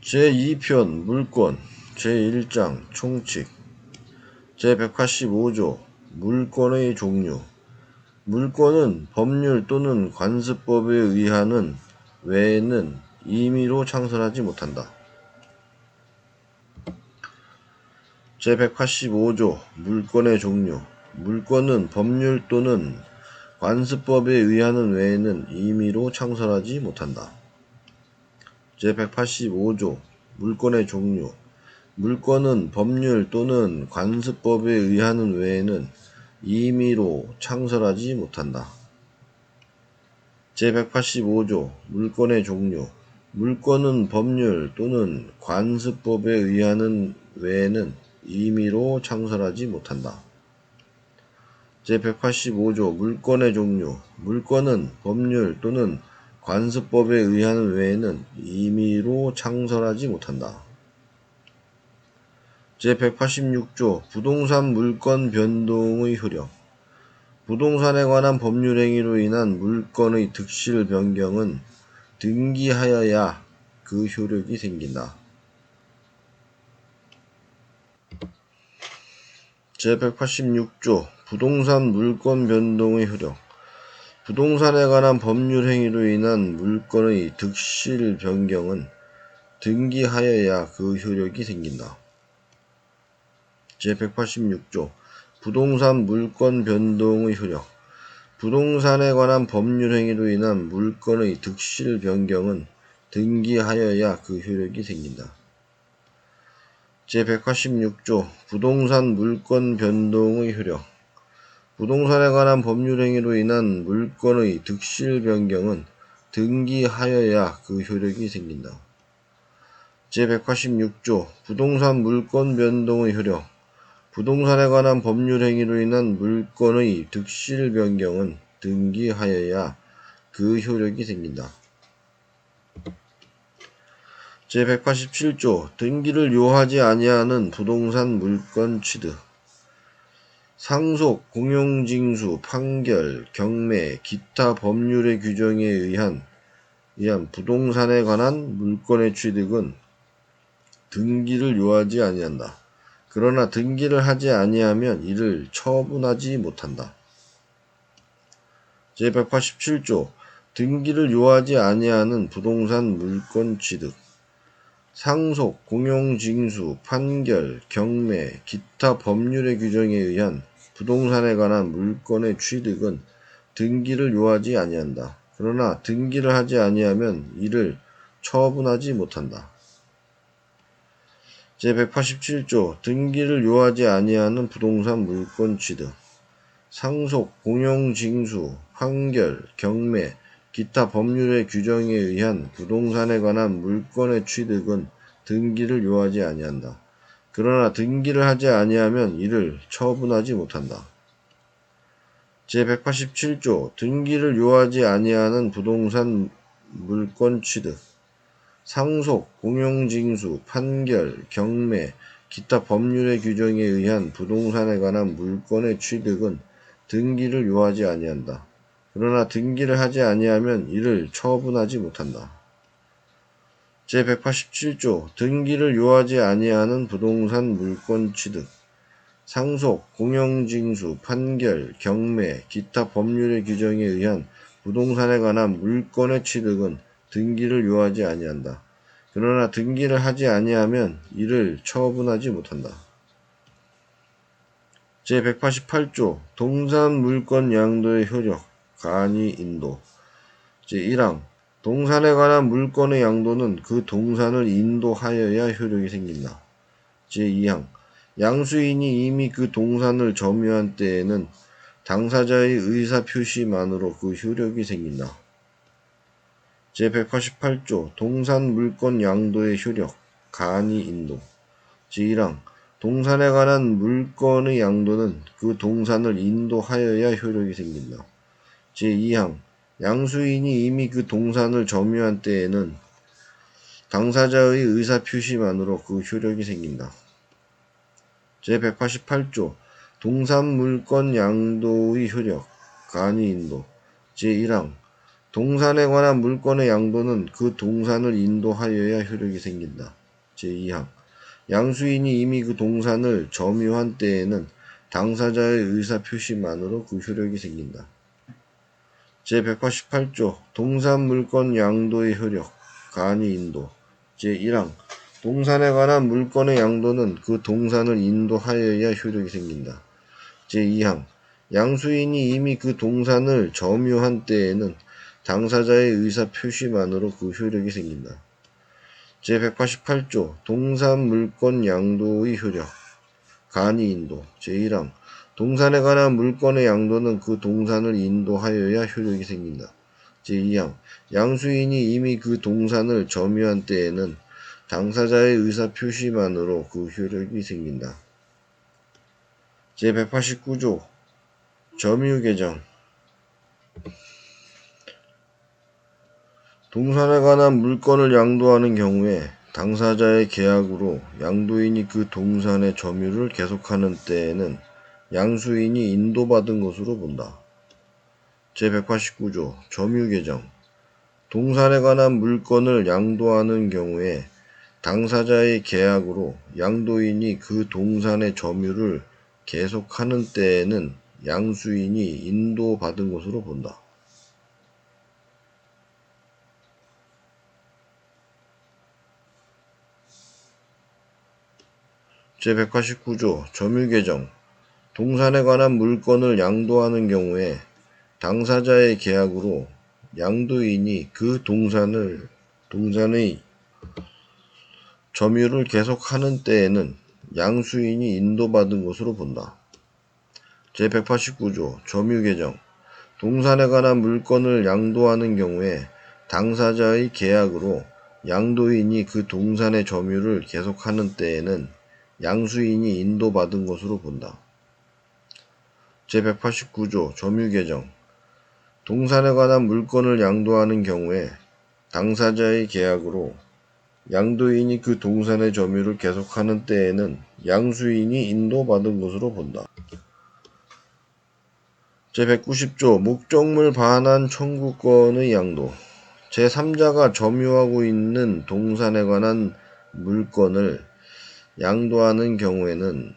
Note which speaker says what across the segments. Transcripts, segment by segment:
Speaker 1: 제2편 물권 제1장 총칙 제185조 물권의 종류. 물권은 법률 또는 관습법에 의하는 외에는 임의로 창설하지 못한다. 제185조 물권의 종류. 물권은 법률 또는 관습법에 의하는 외에는 임의로 창설하지 못한다. 제185조 물권의 종류. 물권은 법률 또는 관습법에 의하는 외에는 임의로 창설하지 못한다. 제185조 물권의 종류. 물권은 법률 또는 관습법에 의하는 외에는 임의로 창설하지 못한다. 제185조 물권의 종류. 물권은 법률 또는 관습법에 의하는 외에는 임의로 창설하지 못한다. 제186조 부동산 물권 변동의 효력. 부동산에 관한 법률 행위로 인한 물권의 득실 변경은 등기하여야 그 효력이 생긴다. 제186조 부동산 물권 변동의 효력. 부동산에 관한 법률 행위로 인한 물권의 득실 변경은 등기하여야 그 효력이 생긴다. 제186조 부동산 물권 변동의 효력. 부동산에 관한 법률 행위로 인한 물권의 득실 변경은 등기하여야 그 효력이 생긴다. 제186조 부동산 물권 변동의 효력. 부동산에 관한 법률 행위로 인한 물권의 득실 변경은 등기하여야 그 효력이 생긴다. 제186조 부동산 물권 변동의 효력. 부동산에 관한 법률 행위로 인한 물권의 득실 변경은 등기하여야 그 효력이 생긴다. 제187조 등기를 요하지 아니하는 부동산 물권 취득. 상속, 공용징수, 판결, 경매, 기타 법률의 규정에 의한 부동산에 관한 물권의 취득은 등기를 요하지 아니한다. 그러나 등기를 하지 아니하면 이를 처분하지 못한다. 제187조 등기를 요하지 아니하는 부동산 물권 취득. 상속, 공용징수, 판결, 경매, 기타 법률의 규정에 의한 부동산에 관한 물권의 취득은 등기를 요하지 아니한다. 그러나 등기를 하지 아니하면 이를 처분하지 못한다. 제187조 등기를 요하지 아니하는 부동산 물권 취득. 상속, 공용징수, 판결, 경매, 기타 법률의 규정에 의한 부동산에 관한 물권의 취득은 등기를 요하지 아니한다. 그러나 등기를 하지 아니하면 이를 처분하지 못한다. 제187조 등기를 요하지 아니하는 부동산 물권 취득. 상속, 공용징수, 판결, 경매, 기타 법률의 규정에 의한 부동산에 관한 물권의 취득은 등기를 요하지 아니한다. 그러나 등기를 하지 아니하면 이를 처분하지 못한다. 제187조 등기를 요하지 아니하는 부동산 물권 취득. 상속, 공용징수, 판결, 경매, 기타 법률의 규정에 의한 부동산에 관한 물권의 취득은 등기를 요하지 아니한다. 그러나 등기를 하지 아니하면 이를 처분하지 못한다. 제188조 동산 물권 양도의 효력, 간이 인도. 제1항 동산에 관한 물권의 양도는 그 동산을 인도하여야 효력이 생긴다. 제2항 양수인이 이미 그 동산을 점유한 때에는 당사자의 의사표시만으로 그 효력이 생긴다. 제188조 동산 물권 양도의 효력, 간이 인도. 제1항 동산에 관한 물권의 양도는 그 동산을 인도하여야 효력이 생긴다. 제2항 양수인이 이미 그 동산을 점유한 때에는 당사자의 의사표시만으로 그 효력이 생긴다. 제188조 동산 물권 양도의 효력, 간이 인도. 제1항 동산에 관한 물건의 양도는 그 동산을 인도하여야 효력이 생긴다. 제2항 양수인이 이미 그 동산을 점유한 때에는 당사자의 의사표시만으로 그 효력이 생긴다. 제188조 동산 물건 양도의 효력 간이 인도 제1항 동산에 관한 물건의 양도는 그 동산을 인도하여야 효력이 생긴다. 제2항 양수인이 이미 그 동산을 점유한 때에는 당사자의 의사표시만으로 그 효력이 생긴다. 제188조 동산 물건 양도의 효력 간이 인도 제1항 동산에 관한 물건의 양도는 그 동산을 인도하여야 효력이 생긴다. 제2항 양수인이 이미 그 동산을 점유한 때에는 당사자의 의사표시만으로 그 효력이 생긴다. 제189조 점유개정 동산에 관한 물건을 양도하는 경우에 당사자의 계약으로 양도인이 그 동산의 점유를 계속하는 때에는 양수인이 인도받은 것으로 본다. 제189조 점유개정 동산에 관한 물건을 양도하는 경우에 당사자의 계약으로 양도인이 그 동산의 점유를 계속하는 때에는 양수인이 인도받은 것으로 본다. 제189조 점유개정 동산에 관한 물건을 양도하는 경우에 당사자의 계약으로 양도인이 그 동산의 점유를 계속하는 때에는 양수인이 인도받은 것으로 본다. 제189조 점유개정 동산에 관한 물건을 양도하는 경우에 당사자의 계약으로 양도인이 그 동산의 점유를 계속하는 때에는 양수인이 인도받은 것으로 본다. 제189조 점유개정 동산에 관한 물건을 양도하는 경우에 당사자의 계약으로 양도인이 그 동산의 점유를 계속하는 때에는 양수인이 인도받은 것으로 본다. 제190조 목적물 반환 청구권의 양도 제3자가 점유하고 있는 동산에 관한 물건을 양도하는 경우에는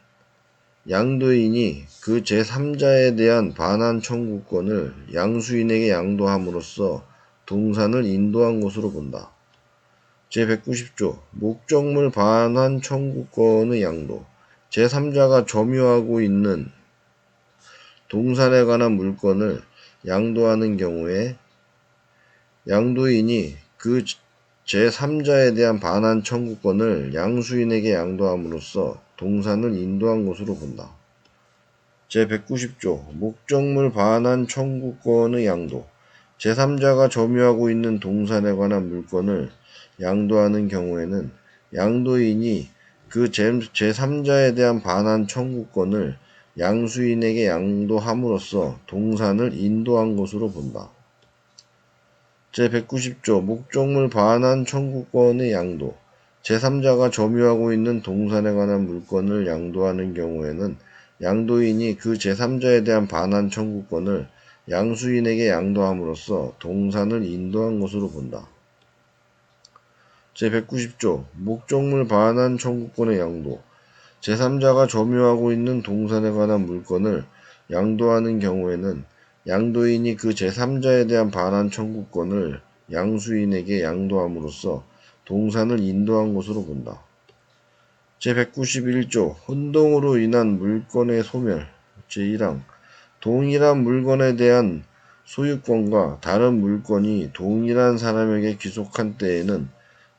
Speaker 1: 양도인이 그 제3자에 대한 반환 청구권을 양수인에게 양도함으로써 동산을 인도한 것으로 본다. 제190조 목적물 반환 청구권의 양도 제3자가 점유하고 있는 동산에 관한 물건을 양도하는 경우에 양도인이 그 제3자에 대한 반환 청구권을 양수인에게 양도함으로써 동산을 인도한 것으로 본다. 제190조 목적물 반환 청구권의 양도 제3자가 점유하고 있는 동산에 관한 물건을 양도하는 경우에는 양도인이 그 제3자에 대한 반환 청구권을 양수인에게 양도함으로써 동산을 인도한 것으로 본다. 제190조 목적물 반환 청구권의 양도 제3자가 점유하고 있는 동산에 관한 물건을 양도하는 경우에는 양도인이 그 제3자에 대한 반환 청구권을 양수인에게 양도함으로써 동산을 인도한 것으로 본다. 제190조 목적물 반환 청구권의 양도 제3자가 점유하고 있는 동산에 관한 물건을 양도하는 경우에는 양도인이 그 제3자에 대한 반환 청구권을 양수인에게 양도함으로써 동산을 인도한 것으로 본다. 제191조 혼동으로 인한 물건의 소멸 제1항 동일한 물건에 대한 소유권과 다른 물건이 동일한 사람에게 귀속한 때에는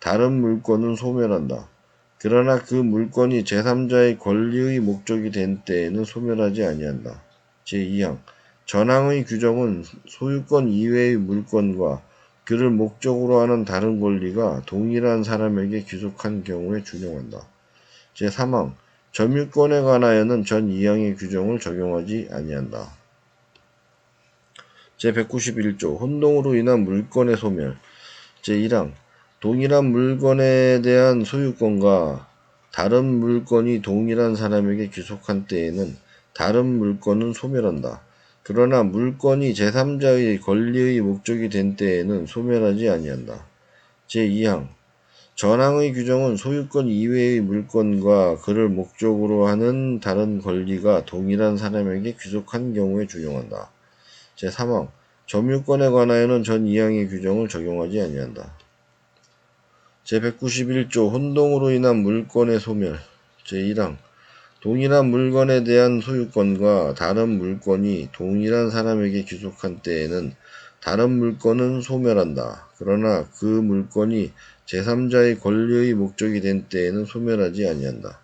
Speaker 1: 다른 물건은 소멸한다. 그러나 그 물건이 제3자의 권리의 목적이 된 때에는 소멸하지 아니한다. 제2항 전항의 규정은 소유권 이외의 물건과 그를 목적으로 하는 다른 권리가 동일한 사람에게 귀속한 경우에 준용한다. 제3항 점유권에 관하여는 전 2항의 규정을 적용하지 아니한다. 제191조 혼동으로 인한 물건의 소멸 제1항 동일한 물건에 대한 소유권과 다른 물건이 동일한 사람에게 귀속한 때에는 다른 물건은 소멸한다. 그러나 물건이 제3자의 권리의 목적이 된 때에는 소멸하지 아니한다. 제2항 전항의 규정은 소유권 이외의 물건과 그를 목적으로 하는 다른 권리가 동일한 사람에게 귀속한 경우에 준용한다. 제3항 점유권에 관하여는 전 2항의 규정을 적용하지 아니한다. 제191조 혼동으로 인한 물건의 소멸 제1항 동일한 물건에 대한 소유권과 다른 물건이 동일한 사람에게 귀속한 때에는 다른 물건은 소멸한다. 그러나 그 물건이 제3자의 권리의 목적이 된 때에는 소멸하지 아니한다.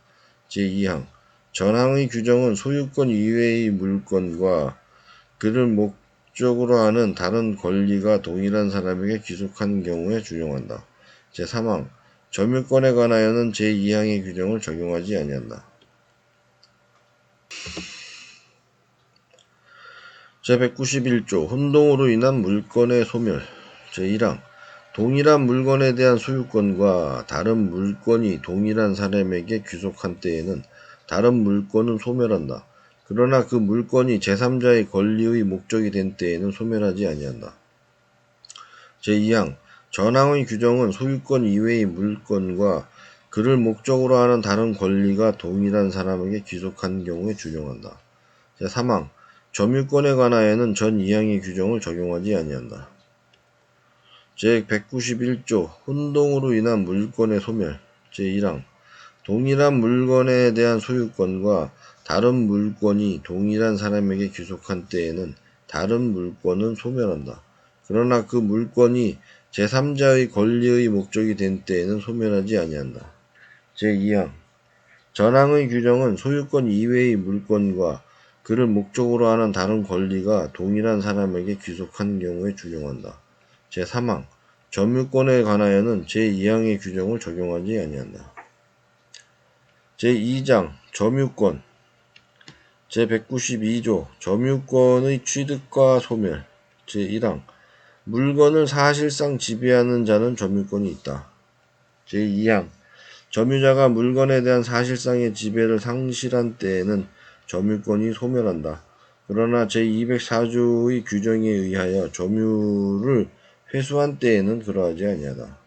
Speaker 1: 제2항 전항의 규정은 소유권 이외의 물건과 그를 목적으로 하는 다른 권리가 동일한 사람에게 귀속한 경우에 준용한다. 제3항 점유권에 관하여는 제2항의 규정을 적용하지 아니한다. 제191조 혼동으로 인한 물건의 소멸 제1항 동일한 물건에 대한 소유권과 다른 물건이 동일한 사람에게 귀속한 때에는 다른 물건은 소멸한다. 그러나 그 물건이 제3자의 권리의 목적이 된 때에는 소멸하지 아니한다. 제2항 전항의 규정은 소유권 이외의 물건과 그를 목적으로 하는 다른 권리가 동일한 사람에게 귀속한 경우에 준용한다. 제3항 점유권에 관하여는 전 2항의 규정을 적용하지 아니한다. 제191조 혼동으로 인한 물건의 소멸 제1항 동일한 물건에 대한 소유권과 다른 물건이 동일한 사람에게 귀속한 때에는 다른 물건은 소멸한다. 그러나 그 물건이 제3자의 권리의 목적이 된 때에는 소멸하지 아니한다. 제2항 전항의 규정은 소유권 이외의 물건과 그를 목적으로 하는 다른 권리가 동일한 사람에게 귀속한 경우에 준용한다. 제3항 점유권에 관하여는 제2항의 규정을 적용하지 아니한다. 제2장 점유권 제192조 점유권의 취득과 소멸 제1항 물건을 사실상 지배하는 자는 점유권이 있다. 제2항 점유자가 물건에 대한 사실상의 지배를 상실한 때에는 점유권이 소멸한다. 그러나 제204조의 규정에 의하여 점유를 회수한 때에는 그러하지 아니하다.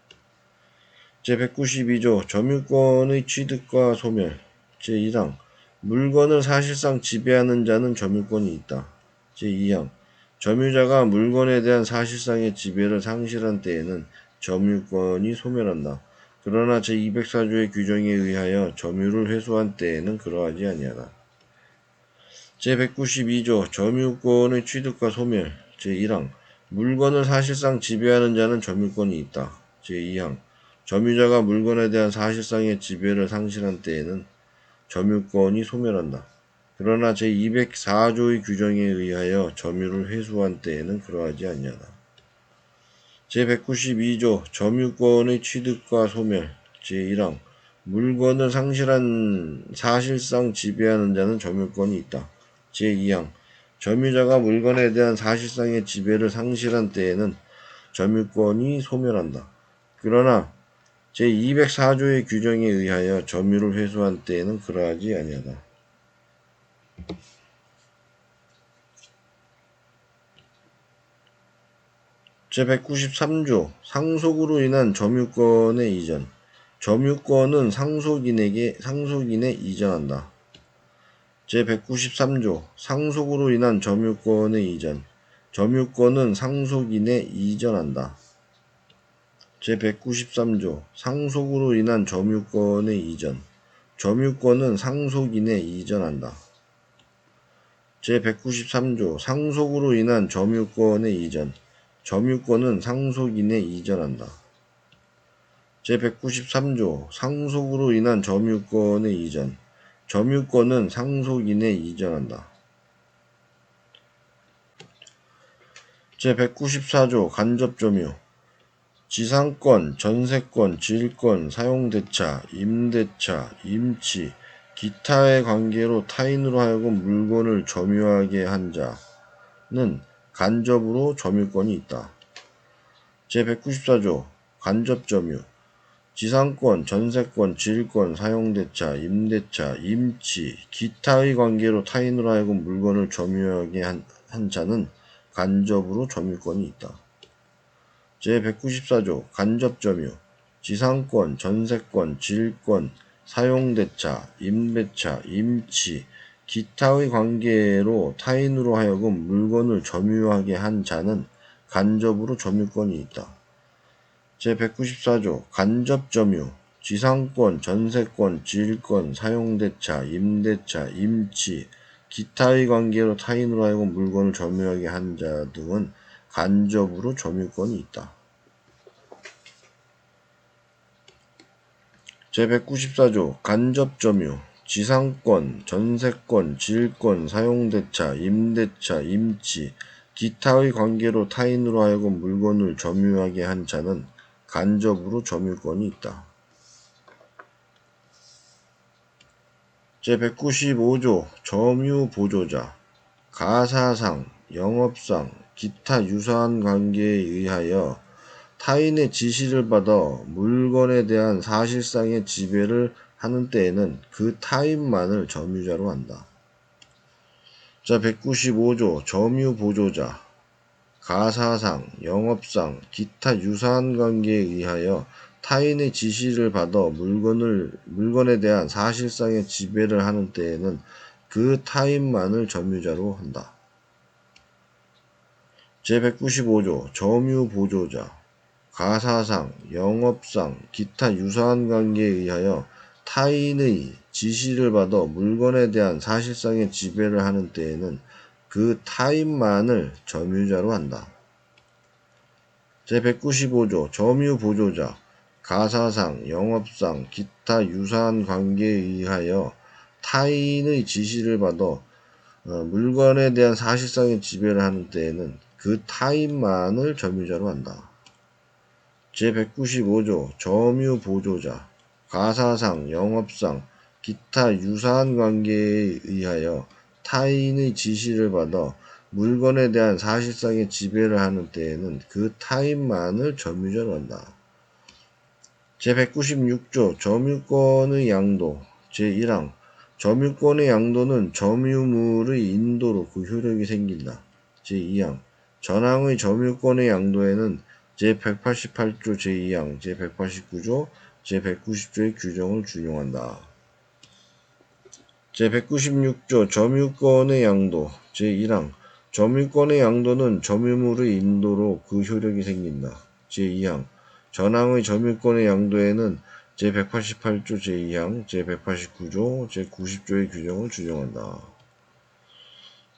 Speaker 1: 제192조 점유권의 취득과 소멸 제1항 물건을 사실상 지배하는 자는 점유권이 있다. 제2항 점유자가 물건에 대한 사실상의 지배를 상실한 때에는 점유권이 소멸한다. 그러나 제204조의 규정에 의하여 점유를 회수한 때에는 그러하지 아니하다. 제192조 점유권의 취득과 소멸 제1항 물건을 사실상 지배하는 자는 점유권이 있다. 제2항 점유자가 물건에 대한 사실상의 지배를 상실한 때에는 점유권이 소멸한다. 그러나 제204조의 규정에 의하여 점유를 회수한 때에는 그러하지 아니하다. 제192조 점유권의 취득과 소멸 제1항 물건을 상실한 사실상 지배하는 자는 점유권이 있다. 제2항 점유자가 물건에 대한 사실상의 지배를 상실한 때에는 점유권이 소멸한다. 그러나 제204조의 규정에 의하여 점유를 회수한 때에는 그러하지 아니하다. 제193조 상속으로 인한 점유권의 이전 점유권은 상속인에 이전한다. 제193조 상속으로 인한 점유권의 이전 점유권은 상속인에 이전한다. 제193조 상속으로 인한 점유권의 이전 점유권은 상속인에 이전한다. 제193조 상속으로 인한 점유권의 이전 점유권은 상속인에 이전한다. 제193조 상속으로 인한 점유권의 이전 점유권은 상속인에 이전한다. 제194조 간접점유 지상권, 전세권, 질권, 사용대차, 임대차, 임치, 기타의 관계로 타인으로 하여금 물건을 점유하게 한 자는 간접으로 점유권이 있다. 제194조 간접점유 지상권, 전세권, 질권, 사용대차, 임대차, 임치, 기타의 관계로 타인으로 하여금 물건을 점유하게 한 한 자는 간접으로 점유권이 있다. 제194조 간접점유 지상권, 전세권, 질권, 사용대차, 임대차, 임치, 기타의 관계로 타인으로 하여금 물건을 점유하게 한 자는 간접으로 점유권이 있다. 제194조 간접점유 지상권, 전세권, 질권, 사용대차, 임대차, 임치, 기타의 관계로 타인으로 하여금 물건을 점유하게 한 자 등은 간접으로 점유권이 있다. 제194조 간접점유 지상권, 전세권, 질권, 사용대차, 임대차, 임치, 기타의 관계로 타인으로 하여금 물건을 점유하게 한 자는 간접으로 점유권이 있다. 제195조 점유보조자 가사상, 영업상, 기타 유사한 관계에 의하여 타인의 지시를 받아 물건에 대한 사실상의 지배를 하는 때에는 그 타인만을 점유자로 한다. 자, 195조 점유보조자 가사상, 영업상, 기타 유사한 관계에 의하여 타인의 지시를 받아 물건에 대한 사실상의 지배를 하는 때에는 그 타인만을 점유자로 한다. 제195조 점유보조자 가사상, 영업상, 기타 유사한 관계에 의하여 타인의 지시를 받아 물건에 대한 사실상의 지배를 하는 때에는 그 타인만을 점유자로 한다. 제195조 점유보조자 가사상, 영업상, 기타 유사한 관계에 의하여 타인의 지시를 받아 물건에 대한 사실상의 지배를 하는 때에는 그 타인만을 점유자로 한다. 제195조 점유보조자 가사상, 영업상, 기타 유사한 관계에 의하여 타인의 지시를 받아 물건에 대한 사실상의 지배를 하는 때에는 그 타인만을 점유자로 한다. 제196조 점유권의 양도 제1항 점유권의 양도는 점유물의 인도로 그 효력이 생긴다. 제2항 전항의 점유권의 양도에는 제188조 제2항, 제189조, 제190조의 규정을 준용한다. 제196조 점유권의 양도 제1항 점유권의 양도는 점유물의 인도로 그 효력이 생긴다. 제2항 전항의 점유권의 양도에는 제188조 제2항, 제189조, 제90조의 규정을 준용한다.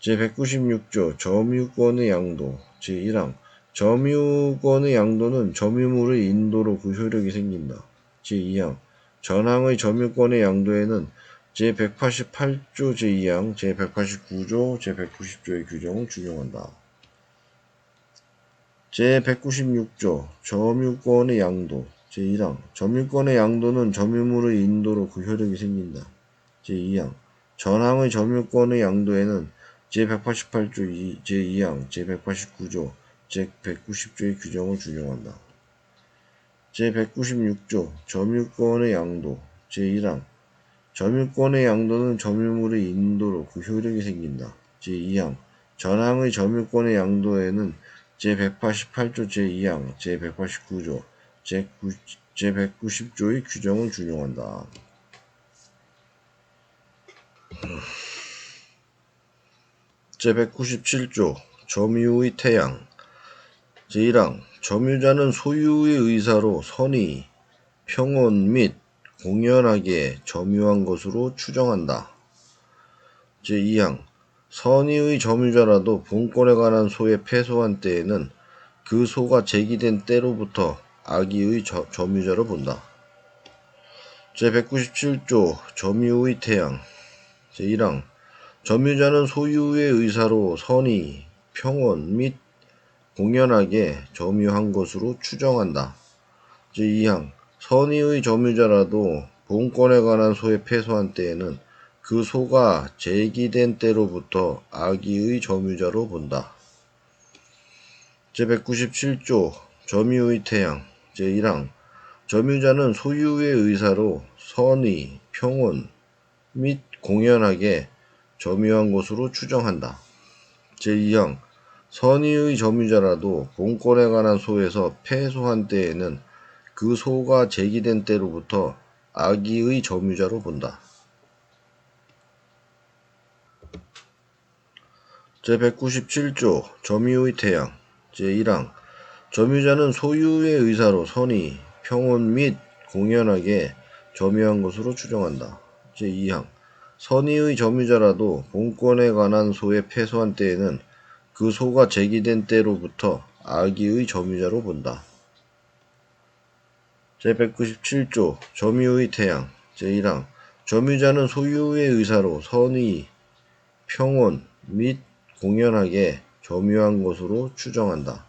Speaker 1: 제196조 점유권의 양도 제1항 점유권의 양도는 점유물의 인도로 그 효력이 생긴다. 제2항 전항의 점유권의 양도에는 제188조 제2항, 제189조, 제190조의 규정을 준용한다. 제196조 점유권의 양도 제1항 점유권의 양도는 점유물의 인도로 그 효력이 생긴다. 제2항 전항의 점유권의 양도에는 제188조 제2항, 제189조, 제190조의 규정을 준용한다. 제196조 점유권의 양도 제1항 점유권의 양도는 점유물의 인도로 그 효력이 생긴다. 제2항 전항의 점유권의 양도에는 제188조 제2항, 제189조, 제190조의 규정을 준용한다. 제197조 점유의 태양 제1항 점유자는 소유의 의사로 선의, 평온 및 공연하게 점유한 것으로 추정한다. 제2항 선의의 점유자라도 본권에 관한 소에 패소한 때에는 그 소가 제기된 때로부터 악의의 점유자로 본다. 제197조 점유의 태양 제1항 점유자는 소유의 의사로 선의, 평온 및 공연하게 점유한 것으로 추정한다. 제2항 선의의 점유자라도 본권에 관한 소에 패소한 때에는 그 소가 제기된 때로부터 악의의 점유자로 본다. 제197조 점유의 태양 제1항 점유자는 소유의 의사로 선의, 평온 및 공연하게 점유한 것으로 추정한다. 제2항 선의의 점유자라도 본권에 관한 소에서 패소한 때에는 그 소가 제기된 때로부터 악의의 점유자로 본다. 제197조 점유의 태양 제1항 점유자는 소유의 의사로 선의, 평온 및 공연하게 점유한 것으로 추정한다. 제2항 선의의 점유자라도 본권에 관한 소에 패소한 때에는 그 소가 제기된 때로부터 악의의 점유자로 본다. 제197조 점유의 태양 제1항 점유자는 소유의 의사로 선의, 평온 및 공연하게 점유한 것으로 추정한다.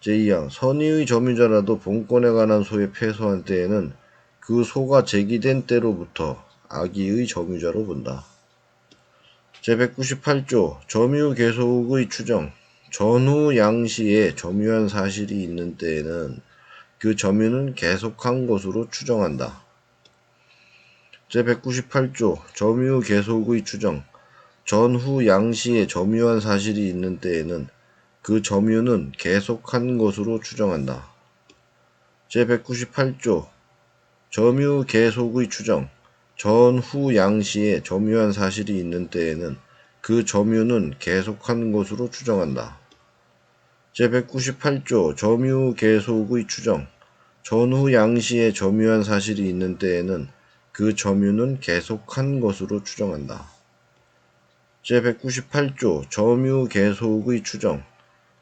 Speaker 1: 제2항 선의의 점유자라도 본권에 관한 소에 패소한 때에는 그 소가 제기된 때로부터 악의의 점유자로 본다. 제198조 점유 계속의 추정 전후 양시에 점유한 사실이 있는 때에는 그 점유는 계속한 것으로 추정한다. 제198조 점유 계속의 추정 전후 양시에 점유한 사실이 있는 때에는 그 점유는 계속한 것으로 추정한다. 제198조 점유 계속의 추정 전후 양시에 점유한 사실이 있는 때에는 그 점유는 계속한 것으로 추정한다. 제198조 점유 계속의 추정 전후 양시에 점유한 사실이 있는 때에는 그 점유는 계속한 것으로 추정한다. 제198조 점유 계속의 추정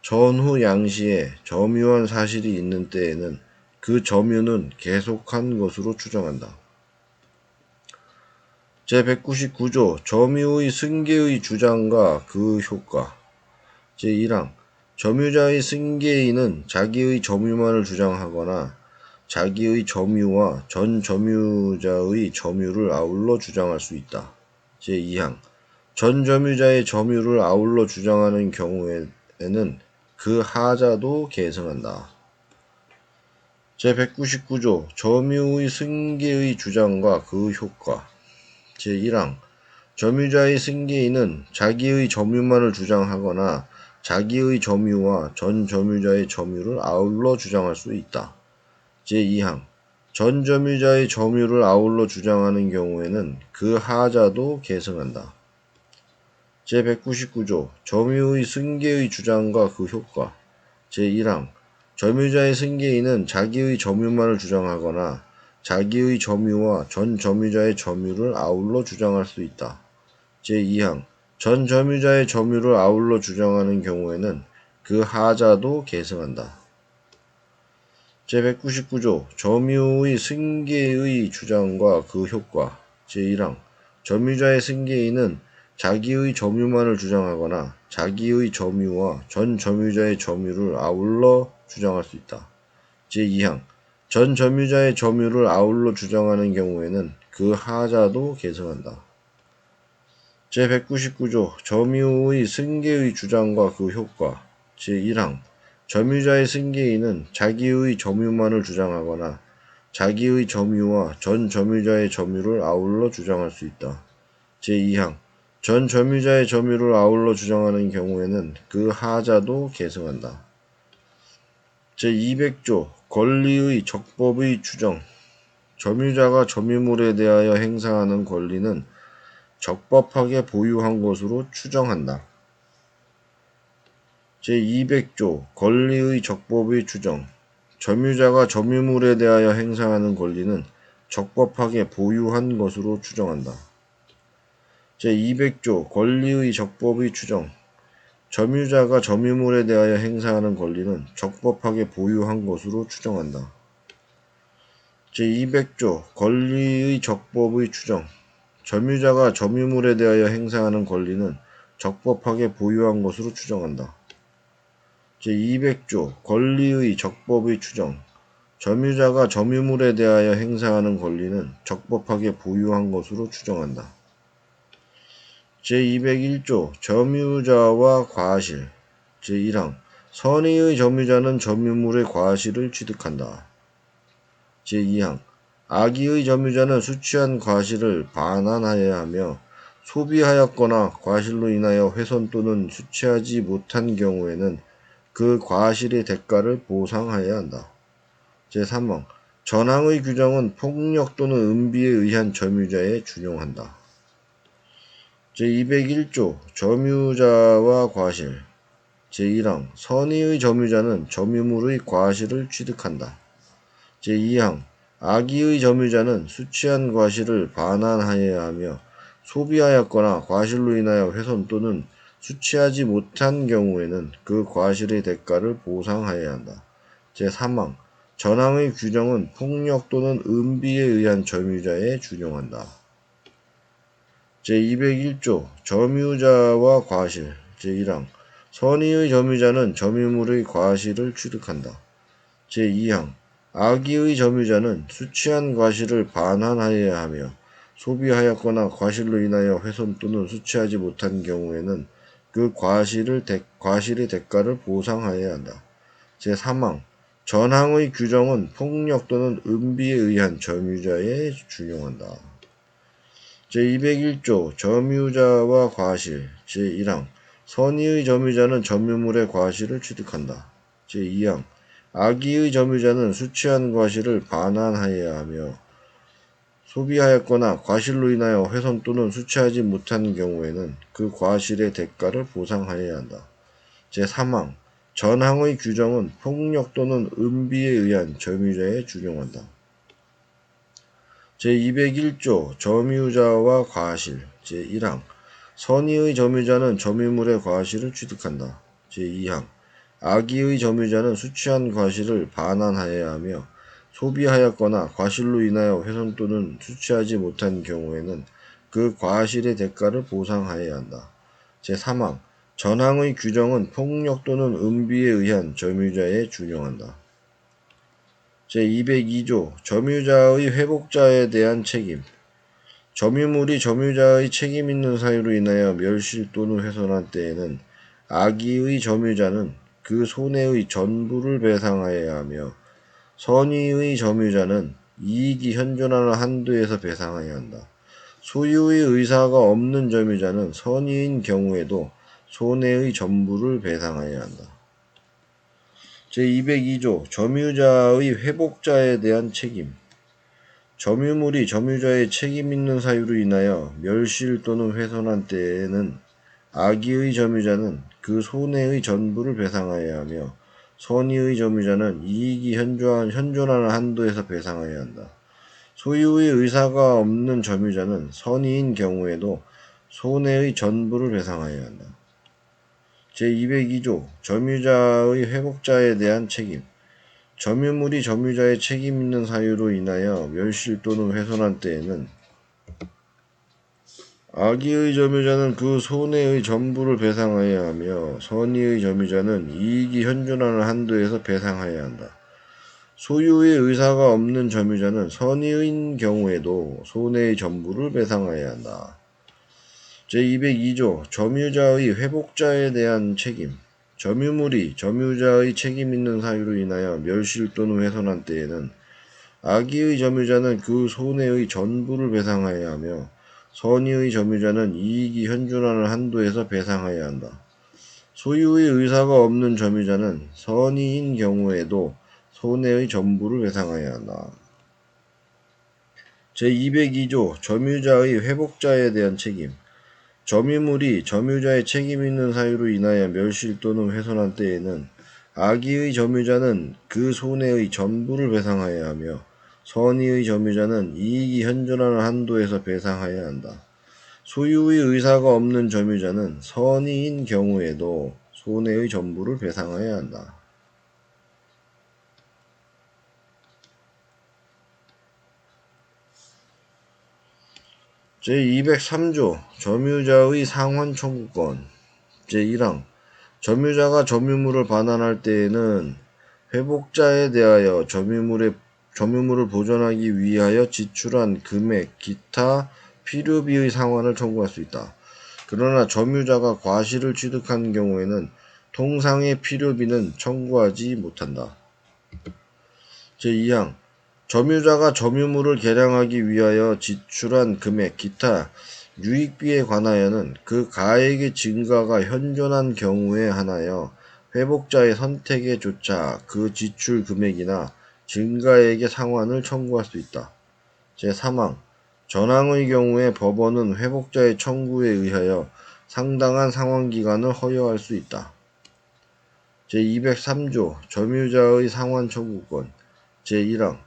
Speaker 1: 전후 양시에 점유한 사실이 있는 때에는 그 점유는 계속한 것으로 추정한다. 제199조 점유의 승계의 주장과 그 효과 제1항 점유자의 승계인은 자기의 점유만을 주장하거나 자기의 점유와 전 점유자의 점유를 아울러 주장할 수 있다. 제2항 전 점유자의 점유를 아울러 주장하는 경우에는 그 하자도 계승한다. 제199조 점유의 승계의 주장과 그 효과 제1항 점유자의 승계인은 자기의 점유만을 주장하거나 자기의 점유와 전 점유자의 점유를 아울러 주장할 수 있다. 제2항 전 점유자의 점유를 아울러 주장하는 경우에는 그 하자도 계승한다. 제199조 점유의 승계의 주장과 그 효과 제1항 점유자의 승계인은 자기의 점유만을 주장하거나 자기의 점유와 전 점유자의 점유를 아울러 주장할 수 있다. 제2항 전 점유자의 점유를 아울러 주장하는 경우에는 그 하자도 계승한다. 제199조 점유의 승계의 주장과 그 효과 제1항 점유자의 승계인은 자기의 점유만을 주장하거나 자기의 점유와 전 점유자의 점유를 아울러 주장할 수 있다. 제2항 전 점유자의 점유를 아울러 주장하는 경우에는 그 하자도 계승한다. 제199조 점유의 승계의 주장과 그 효과 제1항 점유자의 승계인은 자기의 점유만을 주장하거나 자기의 점유와 전 점유자의 점유를 아울러 주장할 수 있다. 제2항 전 점유자의 점유를 아울러 주장하는 경우에는 그 하자도 계승한다. 제200조 권리의 적법의 추정 점유자가 점유물에 대하여 행사하는 권리는 적법하게 보유한 것으로 추정한다. 제200조 권리의 적법의 추정 점유자가 점유물에 대하여 행사하는 권리는 적법하게 보유한 것으로 추정한다. 제200조 권리의 적법의 추정 점유자가 점유물에 대하여 행사하는 권리는 적법하게 보유한 것으로 추정한다. 제200조 권리의 적법의 추정 점유자가 점유물에 대하여 행사하는 권리는 적법하게 보유한 것으로 추정한다. 제200조 권리의 적법의 추정 점유자가 점유물에 대하여 행사하는 권리는 적법하게 보유한 것으로 추정한다. 제201조 점유자와 과실 제1항 선의의 점유자는 점유물의 과실을 취득한다. 제2항 악의의 점유자는 수취한 과실을 반환하여야 하며 소비하였거나 과실로 인하여 훼손 또는 수취하지 못한 경우에는 그 과실의 대가를 보상하여야 한다. 제3항 전항의 규정은 폭력 또는 은비에 의한 점유자에 준용한다. 제201조 점유자와 과실 제1항 선의의 점유자는 점유물의 과실을 취득한다. 제2항 악의의 점유자는 수취한 과실을 반환하여야 하며 소비하였거나 과실로 인하여 훼손 또는 수취하지 못한 경우에는 그 과실의 대가를 보상하여야 한다. 제3항 전항의 규정은 폭력 또는 은비에 의한 점유자에 준용한다. 제201조 점유자와 과실 제1항 선의의 점유자는 점유물의 과실을 취득한다. 제2항 악의의 점유자는 수취한 과실을 반환하여야 하며 소비하였거나 과실로 인하여 훼손 또는 수취하지 못한 경우에는 그 과실의 대가를 보상하여야 한다. 제3항 전항의 규정은 폭력 또는 은비에 의한 점유자에 준용한다. 제201조 점유자와 과실 제1항 선의의 점유자는 점유물의 과실을 취득한다. 제2항 악의의 점유자는 수취한 과실을 반환하여야 하며 소비하였거나 과실로 인하여 훼손 또는 수취하지 못한 경우에는 그 과실의 대가를 보상하여야 한다. 제3항 전항의 규정은 폭력 또는 은비에 의한 점유자에 준용한다. 제201조 점유자와 과실 제1항 선의의 점유자는 점유물의 과실을 취득한다. 제2항 악의의 점유자는 수취한 과실을 반환하여야 하며 소비하였거나 과실로 인하여 훼손 또는 수취하지 못한 경우에는 그 과실의 대가를 보상하여야 한다. 제3항 전항의 규정은 폭력 또는 은비에 의한 점유자에 준용한다. 제202조 점유자의 회복자에 대한 책임 점유물이 점유자의 책임 있는 사유로 인하여 멸실 또는 훼손한 때에는 악의의 점유자는 그 손해의 전부를 배상하여야 하며 선의의 점유자는 이익이 현존하는 한도에서 배상하여야 한다. 소유의 의사가 없는 점유자는 선의인 경우에도 손해의 전부를 배상하여야 한다. 제202조 점유자의 회복자에 대한 책임 점유물이 점유자의 책임 있는 사유로 인하여 멸실 또는 훼손한 때에는 악의의 점유자는 그 손해의 전부를 배상하여야 하며 선의의 점유자는 이익이 현존하는 한도에서 배상하여야 한다. 소유의 의사가 없는 점유자는 선의인 경우에도 손해의 전부를 배상하여야 한다. 제202조 점유자의 회복자에 대한 책임 점유물이 점유자의 책임 있는 사유로 인하여 멸실 또는 훼손한 때에는 악의의 점유자는 그 손해의 전부를 배상하여야 하며 선의의 점유자는 이익이 현존하는 한도에서 배상하여야 한다. 소유의 의사가 없는 점유자는 선의인 경우에도 손해의 전부를 배상하여야 한다. 제202조 점유자의 회복자에 대한 책임 점유물이 점유자의 책임 있는 사유로 인하여 멸실 또는 훼손한 때에는 악의의 점유자는 그 손해의 전부를 배상하여야 하며 선의의 점유자는 이익이 현존하는 한도에서 배상하여야 한다. 소유의 의사가 없는 점유자는 선의인 경우에도 손해의 전부를 배상하여야 한다. 제202조 점유자의 회복자에 대한 책임 점유물이 점유자의 책임 있는 사유로 인하여 멸실 또는 훼손한 때에는 악의의 점유자는 그 손해의 전부를 배상하여야 하며 선의의 점유자는 이익이 현존하는 한도에서 배상하여야 한다. 소유의 의사가 없는 점유자는 선의인 경우에도 손해의 전부를 배상하여야 한다. 제203조 점유자의 상환 청구권 제1항 점유자가 점유물을 반환할 때에는 회복자에 대하여 점유물을 보존하기 위하여 지출한 금액, 기타 필요비의 상환을 청구할 수 있다. 그러나 점유자가 과실을 취득한 경우에는 통상의 필요비는 청구하지 못한다. 제2항 점유자가 점유물을 개량하기 위하여 지출한 금액, 기타 유익비에 관하여는 그 가액의 증가가 현존한 경우에 한하여 회복자의 선택에 조차 그 지출 금액이나 증가액의 상환을 청구할 수 있다. 제3항 전항의 경우에 법원은 회복자의 청구에 의하여 상당한 상환기간을 허용할 수 있다. 제203조 점유자의 상환 청구권 제1항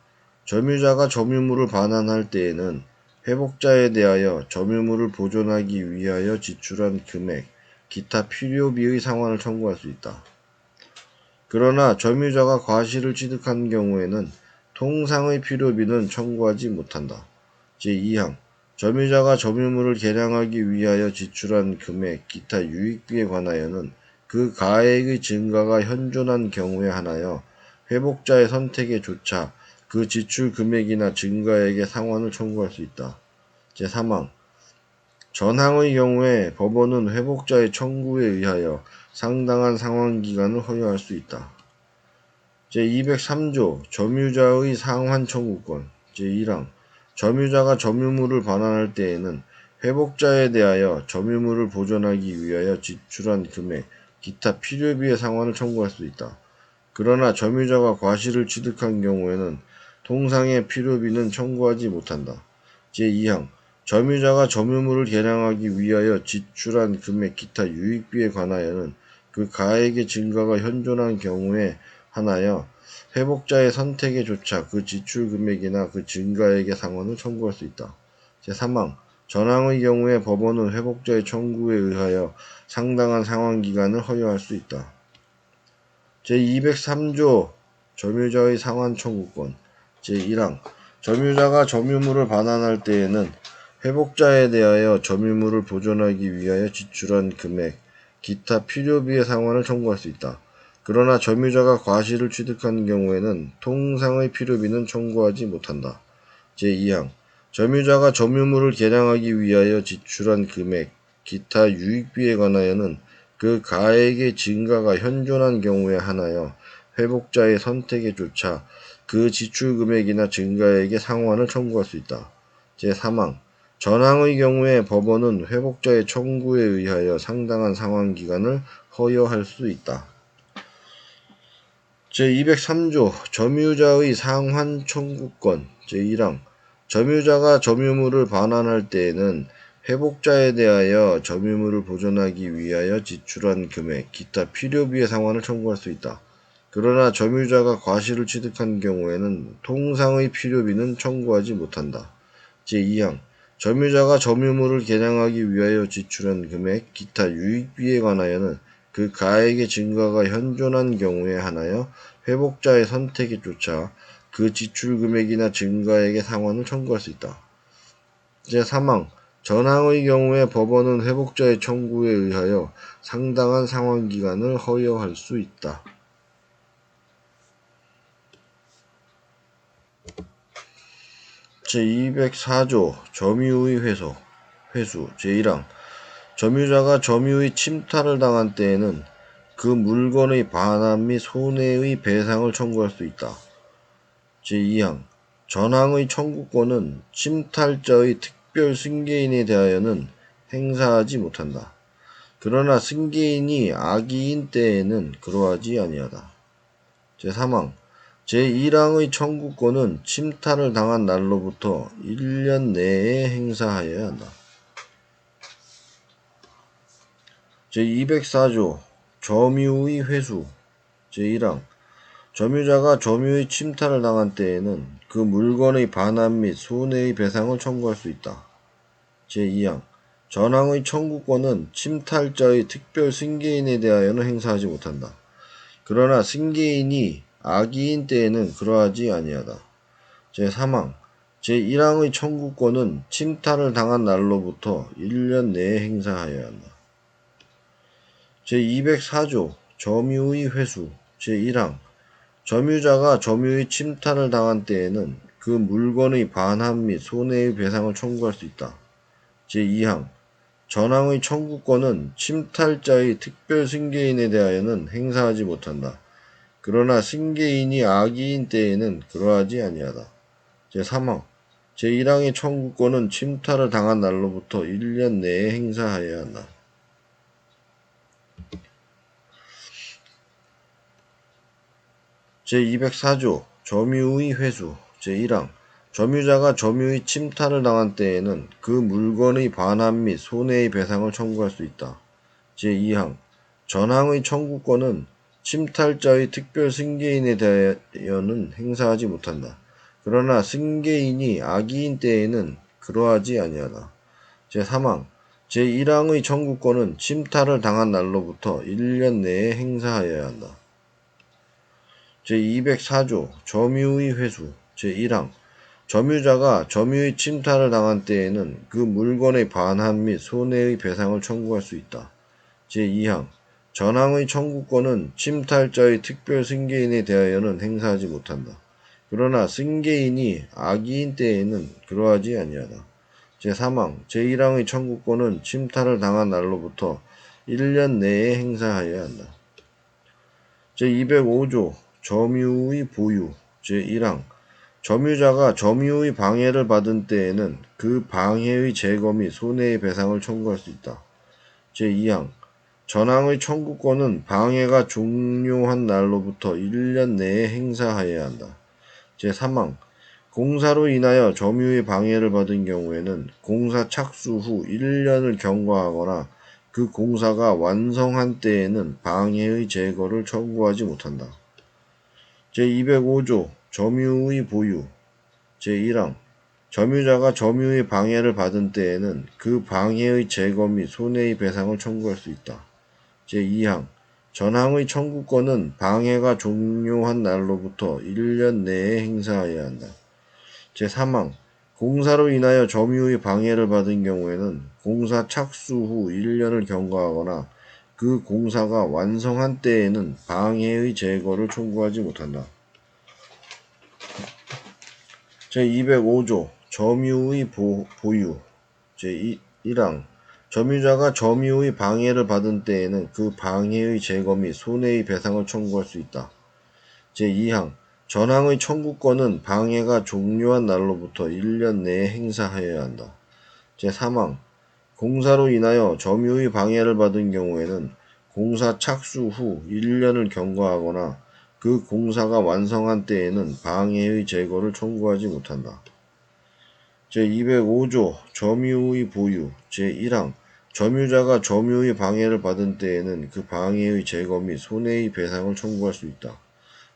Speaker 1: 점유자가 점유물을 반환할 때에는 회복자에 대하여 점유물을 보존하기 위하여 지출한 금액, 기타 필요비의 상환을 청구할 수 있다. 그러나 점유자가 과실을 취득한 경우에는 통상의 필요비는 청구하지 못한다. 제2항 점유자가 점유물을 개량하기 위하여 지출한 금액, 기타 유익비에 관하여는 그 가액의 증가가 현존한 경우에 한하여 회복자의 선택에 조차 그 지출 금액이나 증가액의 상환을 청구할 수 있다. 제3항 전항의 경우에 법원은 회복자의 청구에 의하여 상당한 상환기간을 허용할 수 있다. 제203조 점유자의 상환 청구권 제1항 점유자가 점유물을 반환할 때에는 회복자에 대하여 점유물을 보존하기 위하여 지출한 금액, 기타 필요비의 상환을 청구할 수 있다. 그러나 점유자가 과실을 취득한 경우에는 통상의 필요비는 청구하지 못한다. 제2항 점유자가 점유물을 개량하기 위하여 지출한 금액 기타 유익비에 관하여는 그 가액의 증가가 현존한 경우에 한하여 회복자의 선택에 조차 그 지출 금액이나 그 증가액의 상환을 청구할 수 있다. 제3항 전항의 경우에 법원은 회복자의 청구에 의하여 상당한 상환기간을 허용할 수 있다. 제203조 점유자의 상환 청구권 제1항 점유자가 점유물을 반환할 때에는 회복자에 대하여 점유물을 보존하기 위하여 지출한 금액, 기타 필요비의 상환을 청구할 수 있다. 그러나 점유자가 과실을 취득한 경우에는 통상의 필요비는 청구하지 못한다. 제2항 점유자가 점유물을 개량하기 위하여 지출한 금액, 기타 유익비에 관하여는 그 가액의 증가가 현존한 경우에 한하여 회복자의 선택에 조차 그 지출 금액이나 증가액의 상환을 청구할 수 있다. 제3항 전항의 경우에 법원은 회복자의 청구에 의하여 상당한 상환기간을 허용할 수 있다. 제203조 점유자의 상환 청구권 제1항 점유자가 점유물을 반환할 때에는 회복자에 대하여 점유물을 보존하기 위하여 지출한 금액, 기타 필요비의 상환을 청구할 수 있다. 그러나 점유자가 과실을 취득한 경우에는 통상의 필요비는 청구하지 못한다. 제2항 점유자가 점유물을 개량하기 위하여 지출한 금액, 기타 유익비에 관하여는 그 가액의 증가가 현존한 경우에 한하여 회복자의 선택에 조차 그 지출 금액이나 증가액의 상환을 청구할 수 있다. 제3항 전항의 경우에 법원은 회복자의 청구에 의하여 상당한 상환기간을 허용할 수 있다. 제204조 점유의 회수 제1항 점유자가 점유의 침탈을 당한 때에는 그 물건의 반환 및 손해의 배상을 청구할 수 있다. 제2항 전항의 청구권은 침탈자의 특별 승계인에 대하여는 행사하지 못한다. 그러나 승계인이 악의인 때에는 그러하지 아니하다. 제3항 제1항의 청구권은 침탈을 당한 날로부터 1년 내에 행사하여야 한다. 제204조 점유의 회수 제1항 점유자가 점유의 침탈을 당한 때에는 그 물건의 반환 및 손해의 배상을 청구할 수 있다. 제2항 전항의 청구권은 침탈자의 특별 승계인에 대하여는 행사하지 못한다. 그러나 승계인이 악의인 때에는 그러하지 아니하다. 제3항 제1항의 청구권은 침탈을 당한 날로부터 1년 내에 행사하여야 한다. 제204조 점유의 회수 제1항 점유자가 점유의 침탈을 당한 때에는 그 물건의 반환 및 손해의 배상을 청구할 수 있다. 제2항 전항의 청구권은 침탈자의 특별 승계인에 대하여는 행사하지 못한다. 그러나 승계인이 악의인 때에는 그러하지 아니하다. 제3항 제1항의 청구권은 침탈을 당한 날로부터 1년 내에 행사하여야 한다. 제204조 점유의 회수 제1항 점유자가 점유의 침탈을 당한 때에는 그 물건의 반환 및 손해의 배상을 청구할 수 있다. 제2항 전항의 청구권은 침탈자의 특별 승계인에 대하여는 행사하지 못한다. 그러나 승계인이 악의인 때에는 그러하지 아니하다. 제3항 제1항의 청구권은 침탈을 당한 날로부터 1년 내에 행사하여야 한다. 제204조 점유의 회수 제1항 점유자가 점유의 침탈을 당한 때에는 그 물건의 반환 및 손해의 배상을 청구할 수 있다. 제2항 전항의 청구권은 침탈자의 특별 승계인에 대하여는 행사하지 못한다. 그러나 승계인이 악의인 때에는 그러하지 아니하다. 제3항 제1항의 청구권은 침탈을 당한 날로부터 1년 내에 행사하여야 한다. 제205조 점유의 보유 제1항 점유자가 점유의 방해를 받은 때에는 그 방해의 제거 및 손해의 배상을 청구할 수 있다. 제2항 전항의 청구권은 방해가 종료한 날로부터 1년 내에 행사하여야 한다. 제3항 공사로 인하여 점유의 방해를 받은 경우에는 공사 착수 후 1년을 경과하거나 그 공사가 완성한 때에는 방해의 제거를 청구하지 못한다. 제205조 점유의 보유 제1항 점유자가 점유의 방해를 받은 때에는 그 방해의 제거 및 손해의 배상을 청구할 수 있다. 제2항 전항의 청구권은 방해가 종료한 날로부터 1년 내에 행사해야 한다. 제3항 공사로 인하여 점유의 방해를 받은 경우에는 공사 착수 후 1년을 경과하거나 그 공사가 완성한 때에는 방해의 제거를 청구하지 못한다. 제205조 점유의 보유 제1항 점유자가 점유의 방해를 받은 때에는 그 방해의 제거 및 손해의 배상을 청구할 수 있다. 제2항 전항의 청구권은 방해가 종료한 날로부터 1년 내에 행사하여야 한다. 제3항 공사로 인하여 점유의 방해를 받은 경우에는 공사 착수 후 1년을 경과하거나 그 공사가 완성한 때에는 방해의 제거를 청구하지 못한다. 제205조 점유의 보유 제1항 점유자가 점유의 방해를 받은 때에는 그 방해의 제거 및 손해의 배상을 청구할 수 있다.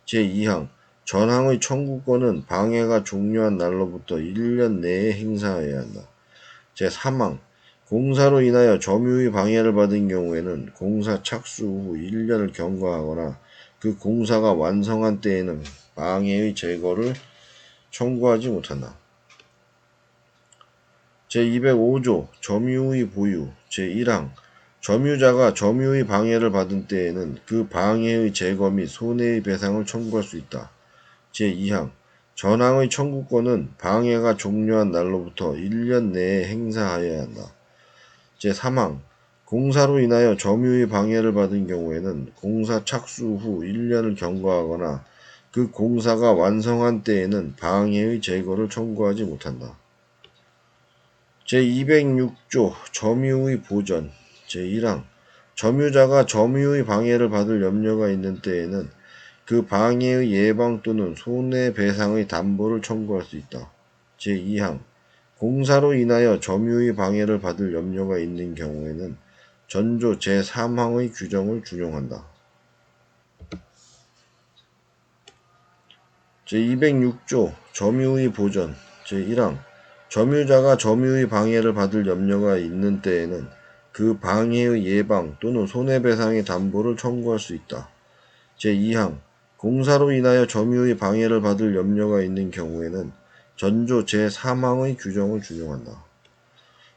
Speaker 1: 제2항 전항의 청구권은 방해가 종료한 날로부터 1년 내에 행사해야 한다. 제3항 공사로 인하여 점유의 방해를 받은 경우에는 공사 착수 후 1년을 경과하거나 그 공사가 완성한 때에는 방해의 제거를 청구하지 못한다. 제205조 점유의 보유 제1항 점유자가 점유의 방해를 받은 때에는 그 방해의 제거 및 손해의 배상을 청구할 수 있다. 제2항 전항의 청구권은 방해가 종료한 날로부터 1년 내에 행사하여야 한다. 제3항 공사로 인하여 점유의 방해를 받은 경우에는 공사 착수 후 1년을 경과하거나 그 공사가 완성한 때에는 방해의 제거를 청구하지 못한다. 제206조 점유의 보전 제1항 점유자가 점유의 방해를 받을 염려가 있는 때에는 그 방해의 예방 또는 손해배상의 담보를 청구할 수 있다. 제2항 공사로 인하여 점유의 방해를 받을 염려가 있는 경우에는 전조 제3항의 규정을 준용한다. 제206조 점유의 보전 제1항 점유자가 점유의 방해를 받을 염려가 있는 때에는 그 방해의 예방 또는 손해배상의 담보를 청구할 수 있다. 제2항 공사로 인하여 점유의 방해를 받을 염려가 있는 경우에는 전조 제3항의 규정을 준용한다.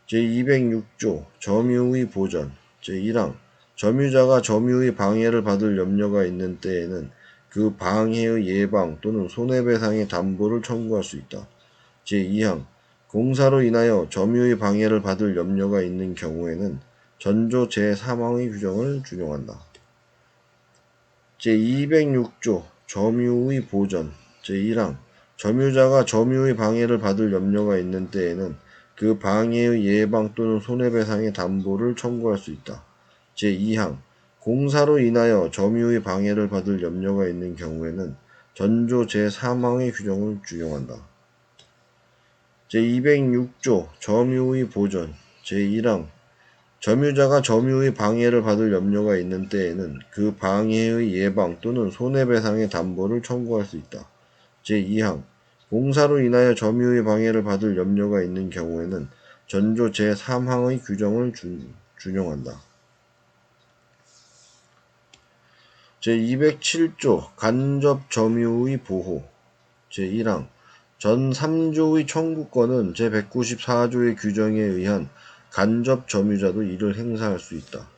Speaker 1: 제206조 점유의 보전 제1항 점유자가 점유의 방해를 받을 염려가 있는 때에는 그 방해의 예방 또는 손해배상의 담보를 청구할 수 있다. 제2항 공사로 인하여 점유의 방해를 받을 염려가 있는 경우에는 전조 제3항의 규정을 준용한다. 제206조 점유의 보전 제1항 점유자가 점유의 방해를 받을 염려가 있는 때에는 그 방해의 예방 또는 손해배상의 담보를 청구할 수 있다. 제2항 공사로 인하여 점유의 방해를 받을 염려가 있는 경우에는 전조 제3항의 규정을 준용한다. 제206조 점유의 보전 제1항 점유자가 점유의 방해를 받을 염려가 있는 때에는 그 방해의 예방 또는 손해배상의 담보를 청구할 수 있다. 제2항 공사로 인하여 점유의 방해를 받을 염려가 있는 경우에는 전조 제3항의 규정을 준용한다. 제207조 간접 점유의 보호 제1항 전 3조의 청구권은 제194조의 규정에 의한 간접 점유자도 이를 행사할 수 있다.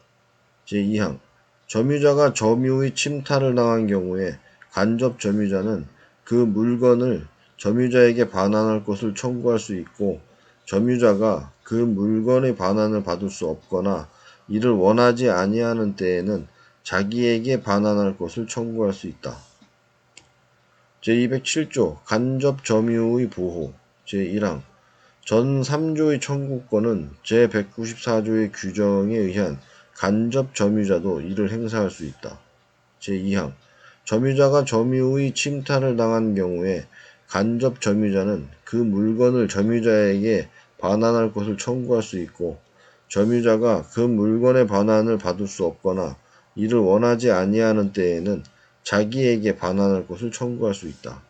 Speaker 1: 제2항 점유자가 점유의 침탈을 당한 경우에 간접 점유자는 그 물건을 점유자에게 반환할 것을 청구할 수 있고 점유자가 그 물건의 반환을 받을 수 없거나 이를 원하지 아니하는 때에는 자기에게 반환할 것을 청구할 수 있다. 제207조 간접 점유의 보호 제1항 전 3조의 청구권은 제194조의 규정에 의한 간접 점유자도 이를 행사할 수 있다. 제2항 점유자가 점유의 침탈을 당한 경우에 간접 점유자는 그 물건을 점유자에게 반환할 것을 청구할 수 있고 점유자가 그 물건의 반환을 받을 수 없거나 이를 원하지 아니하는 때에는 자기에게 반환할 것을 청구할 수 있다.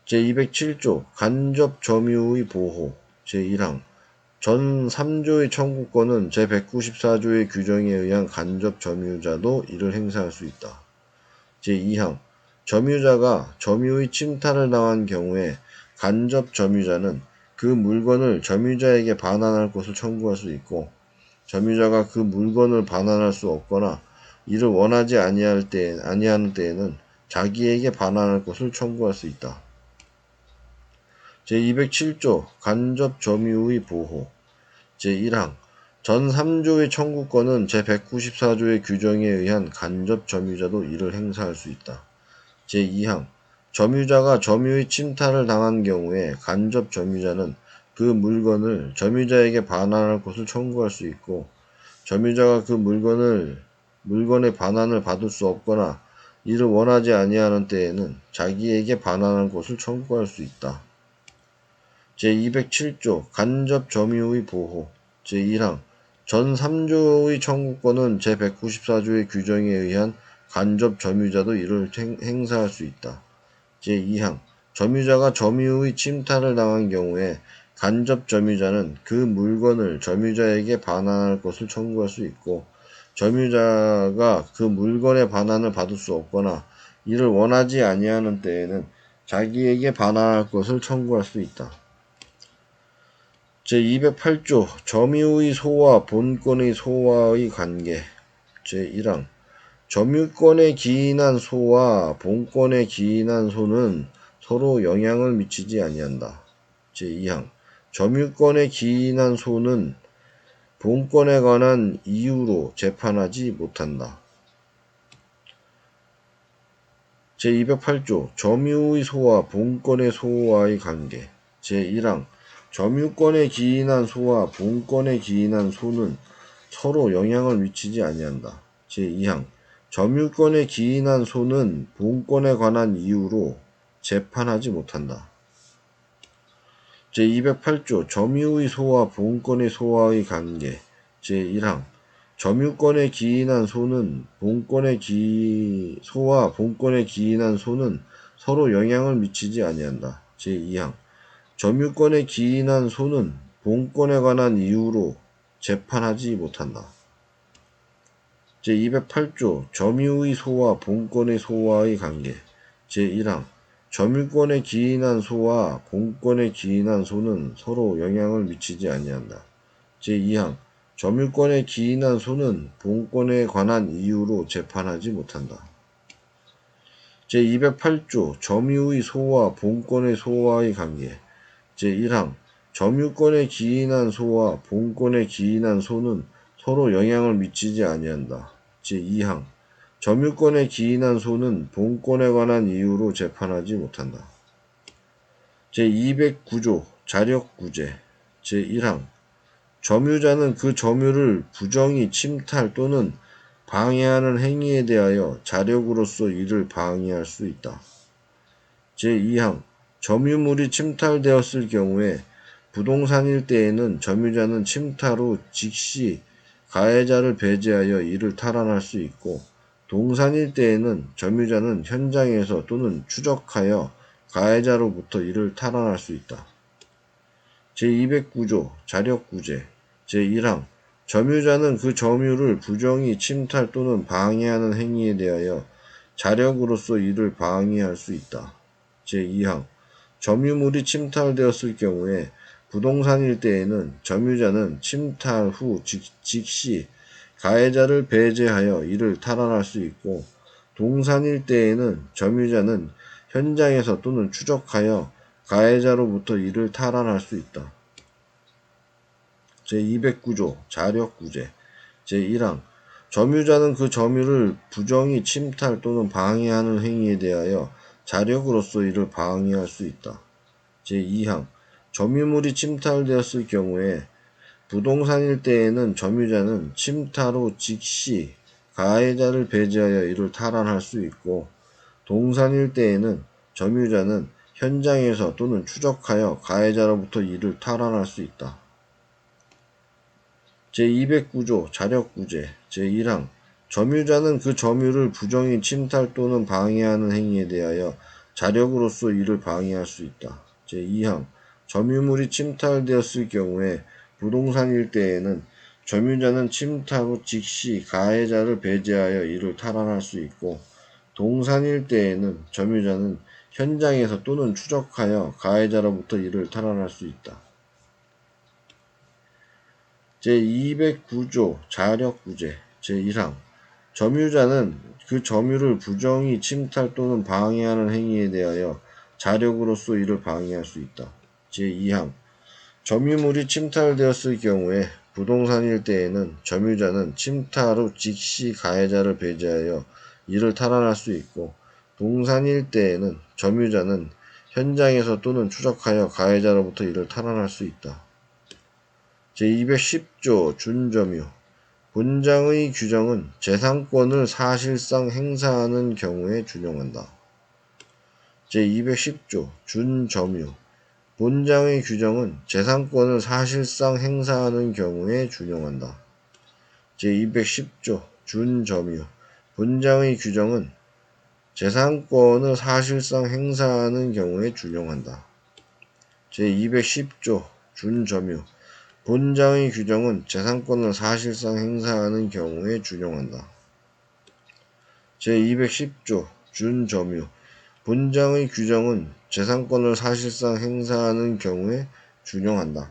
Speaker 1: 제207조 간접 점유의 보호 제1항 전 3조의 청구권은 제194조의 규정에 의한 간접 점유자도 이를 행사할 수 있다. 제2항 점유자가 점유의 침탈을 당한 경우에 간접 점유자는 그 물건을 점유자에게 반환할 것을 청구할 수 있고 점유자가 그 물건을 반환할 수 없거나 이를 원하지 아니하는 때에는 자기에게 반환할 것을 청구할 수 있다. 제207조 간접 점유의 보호 제1항 전 3조의 청구권은 제194조의 규정에 의한 간접 점유자도 이를 행사할 수 있다. 제2항 점유자가 점유의 침탈을 당한 경우에 간접 점유자는 그 물건을 점유자에게 반환할 것을 청구할 수 있고 점유자가 그 물건의 반환을 받을 수 없거나 이를 원하지 아니하는 때에는 자기에게 반환할 것을 청구할 수 있다. 제207조 간접 점유의 보호 제1항 전 3조의 청구권은 제194조의 규정에 의한 간접 점유자도 이를 행사할 수 있다. 제2항 점유자가 점유의 침탈을 당한 경우에 간접 점유자는 그 물건을 점유자에게 반환할 것을 청구할 수 있고 점유자가 그 물건의 반환을 받을 수 없거나 이를 원하지 아니하는 때에는 자기에게 반환할 것을 청구할 수 있다. 제208조 점유의 소와 본권의 소와의 관계 제1항 점유권에 기인한 소와 본권에 기인한 소는 서로 영향을 미치지 아니한다. 제2항 점유권에 기인한 소는 본권에 관한 이유로 재판하지 못한다. 제208조 점유의 소와 본권의 소와의 관계 제1항 점유권에 기인한 소와 본권에 기인한 소는 서로 영향을 미치지 아니한다. 제2항 점유권에 기인한 소는 본권에 관한 이유로 재판하지 못한다. 제208조 점유의 소와 본권의 소와의 관계 제1항 점유권에 기인한 소는 소와 본권에 기인한 소는 서로 영향을 미치지 아니한다. 제2항 점유권에 기인한 소는 본권에 관한 이유로 재판하지 못한다. 제208조 점유의 소와 본권의 소와의 관계 제1항 점유권에 기인한 소와 본권에 기인한 소는 서로 영향을 미치지 아니한다. 제2항 점유권에 기인한 소는 본권에 관한 이유로 재판하지 못한다. 제208조 점유의 소와 본권의 소와의 관계 제1항 점유권에 기인한 소와 본권에 기인한 소는 서로 영향을 미치지 아니한다. 제2항 점유권에 기인한 소는 본권에 관한 이유로 재판하지 못한다. 제209조 자력구제 제1항 점유자는 그 점유를 부정히 침탈 또는 방해하는 행위에 대하여 자력으로서 이를 방해할 수 있다. 제2항 점유물이 침탈되었을 경우에 부동산일 때에는 점유자는 침탈 후 즉시 가해자를 배제하여 이를 탈환할 수 있고, 동산일 때에는 점유자는 현장에서 또는 추적하여 가해자로부터 이를 탈환할 수 있다. 제209조 자력구제 제1항 점유자는 그 점유를 부정히 침탈 또는 방해하는 행위에 대하여 자력으로서 이를 방해할 수 있다. 제2항 점유물이 침탈되었을 경우에 부동산일 때에는 점유자는 침탈 후 즉시 가해자를 배제하여 이를 탈환할 수 있고, 동산일 때에는 점유자는 현장에서 또는 추적하여 가해자로부터 이를 탈환할 수 있다. 제209조 자력구제 제1항 점유자는 그 점유를 부정히 침탈 또는 방해하는 행위에 대하여 자력으로서 이를 방해할 수 있다. 제2항 점유물이 침탈되었을 경우에 부동산일 때에는 점유자는 침탈 후 즉시 가해자를 배제하여 이를 탈환할 수 있고, 동산일 때에는 점유자는 현장에서 또는 추적하여 가해자로부터 이를 탈환할 수 있다. 제209조 자력구제 제1항 점유자는 그 점유를 부정히 침탈 또는 방해하는 행위에 대하여 자력으로서 이를 방해할 수 있다. 제2항 점유물이 침탈되었을 경우에 부동산일 때에는 점유자는 침탈 후 즉시 가해자를 배제하여 이를 탈환할 수 있고, 동산일 때에는 점유자는 현장에서 또는 추적하여 가해자로부터 이를 탈환할 수 있다. 제209조 자력구제 제1항 점유자는 그 점유를 부정히 침탈 또는 방해하는 행위에 대하여 자력으로서 이를 방해할 수 있다. 제2항 점유물이 침탈되었을 경우에 부동산일 때에는 점유자는 침탈 후 즉시 가해자를 배제하여 이를 탈환할 수 있고, 동산일 때에는 점유자는 현장에서 또는 추적하여 가해자로부터 이를 탈환할 수 있다. 제210조 준점유 본장의 규정은 재산권을 사실상 행사하는 경우에 준용한다. 제210조 준점유 본장의 규정은 재산권을 사실상 행사하는 경우에 준용한다. 제210조 준점유 본장의 규정은 재산권을 사실상 행사하는 경우에 준용한다. 제210조 준점유 본장의 규정은 재산권을 사실상 행사하는 경우에 준용한다. 제210조 준점유 본장의 규정은 재산권을 사실상 행사하는 경우에 준용한다.